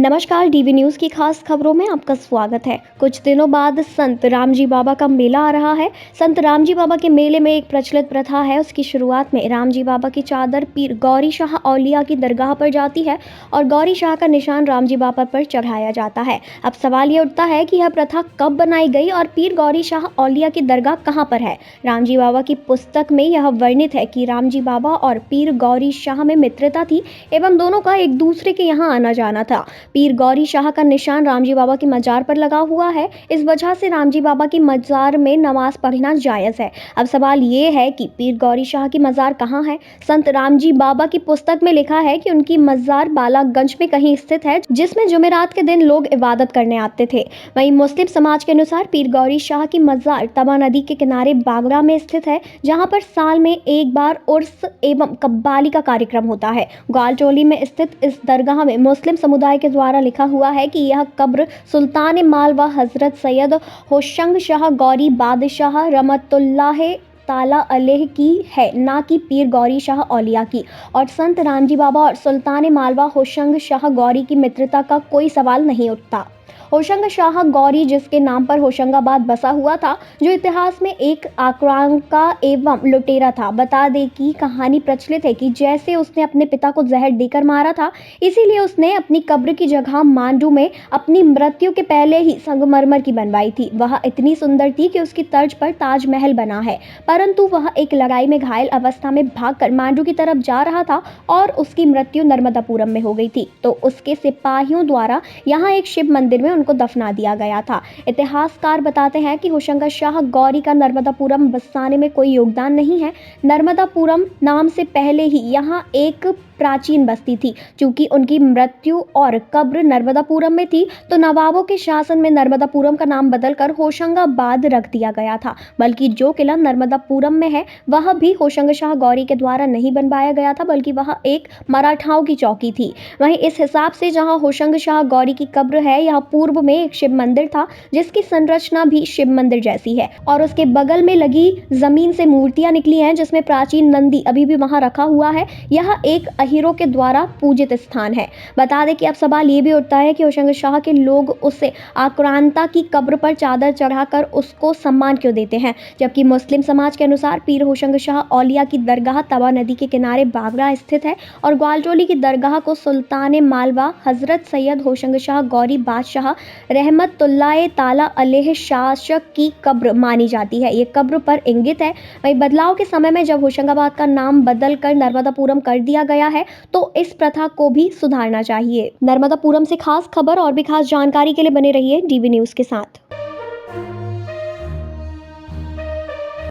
नमस्कार, DV news की खास खबरों में आपका स्वागत है। कुछ दिनों बाद संत रामजी बाबा का मेला आ रहा है। संत रामजी बाबा के मेले में एक प्रचलित प्रथा है। उसकी शुरुआत में रामजी बाबा की चादर पीर गौरी शाह औलिया की दरगाह पर जाती है और गौरी शाह का निशान रामजी बाबा पर चढ़ाया जाता है। अब सवाल ये उठता है कि यह प्रथा कब बनाई गई और पीर गौरी शाह औलिया की दरगाह कहाँ पर है। रामजी बाबा की पुस्तक में यह वर्णित है कि रामजी बाबा और पीर गौरी शाह में मित्रता थी एवं दोनों का एक दूसरे के यहाँ आना जाना था। पीर गौरी शाह का निशान रामजी बाबा की मजार पर लगा हुआ है। इस वजह से रामजी बाबा की मजार में नमाज पढ़ना जायज़ है। अब सवाल ये है कि पीर गौरी शाह की मजार कहाँ है। संत रामजी बाबा की पुस्तक में लिखा है कि उनकी मजार बालागंज में कहीं स्थित है, जिसमें जुमेरात के दिन लोग इबादत करने आते थे। वहीं मुस्लिम समाज के अनुसार पीर गौरी शाह की मजार तवा नदी के किनारे बागड़ा में स्थित है, जहाँ पर साल में एक बार उर्स एवं कव्वाली का कार्यक्रम होता है। ग्वालटोली में स्थित इस दरगाह में मुस्लिम समुदाय के द्वारा लिखा हुआ है कि यह कब्र सुल्तान मालवा हजरत सैयद होशंग शाह गौरी बादशाह रहमतुल्लाह ताला अलैह की है, ना कि पीर गौरी शाह औलिया की। और संत रामजी बाबा और सुल्तान मालवा होशंग शाह गौरी की मित्रता का कोई सवाल नहीं उठता। होशंग शाह गौरी, जिसके नाम पर होशंगाबाद बसा हुआ था, जो इतिहास में एक आक्रांता एवं लुटेरा था। बता दें कि कहानी प्रचलित है कि जैसे उसने अपने पिता को जहर देकर मारा था, इसीलिए उसने अपनी कब्र की जगह मांडू में अपनी मृत्यु के पहले ही संगमरमर की बनवाई थी। वह इतनी सुंदर थी कि उसकी तर्ज पर ताजमहल बना है, परंतु वह एक लड़ाई में घायल अवस्था में भागकर मांडू की तरफ जा रहा था और उसकी मृत्यु नर्मदापुरम में हो गई थी। तो उसके सिपाहियों द्वारा यहाँ एक शिव मंदिर में उनको दफना दिया गया था। इतिहासकार बताते हैं कि होशंग शाह गौरी का नर्मदापुरम बसाने में कोई योगदान नहीं है। नर्मदापुरम नाम से पहले ही यहाँ एक प्राचीन बस्ती थी। चूंकि उनकी मृत्यु और कब्र नर्मदापुरम में थी, तो नवाबों के शासन में नर्मदापुरम का नाम बदलकर होशंगाबाद रख दिया गया था। बल्कि जो किला नर्मदापुरम में है, वह भी होशंग शाह गौरी के द्वारा नहीं बनवाया गया था, बल्कि वह एक मराठाओं की चौकी थी। वहीं इस हिसाब से जहाँ होशंग शाह गौरी की कब्र है, यहाँ पूर्व में एक शिव मंदिर था, जिसकी संरचना भी शिव मंदिर जैसी है और उसके बगल में लगी जमीन से मूर्तियां निकली हैं, जिसमें प्राचीन नंदी अभी भी वहां रखा हुआ है। यह एक अहीरों के द्वारा पूजित स्थान है। बता दें कि अब सवाल ये भी उठता है कि होशंग शाह के लोग उससे आक्रांता की कब्र पर चादर चढ़ाकर उसको सम्मान क्यों देते हैं, जबकि मुस्लिम समाज के अनुसार पीर होशंग शाह औलिया की दरगाह तवा नदी के किनारे बागड़ा स्थित है और ग्वालटोली की दरगाह को सुल्तान मालवा हजरत सैयद होशंग शाह गौरी बादशाह रहमतुल्लाह ताला अलैह शासक की कब्र मानी जाती है। ये कब्र पर इंगित है। वहीं बदलाव के समय में जब होशंगाबाद का नाम बदलकर नर्मदापुरम कर दिया गया है, तो इस प्रथा को भी सुधारना चाहिए। नर्मदापुरम से खास खबर और भी खास जानकारी के लिए बने रहिए डीवी न्यूज़ के साथ।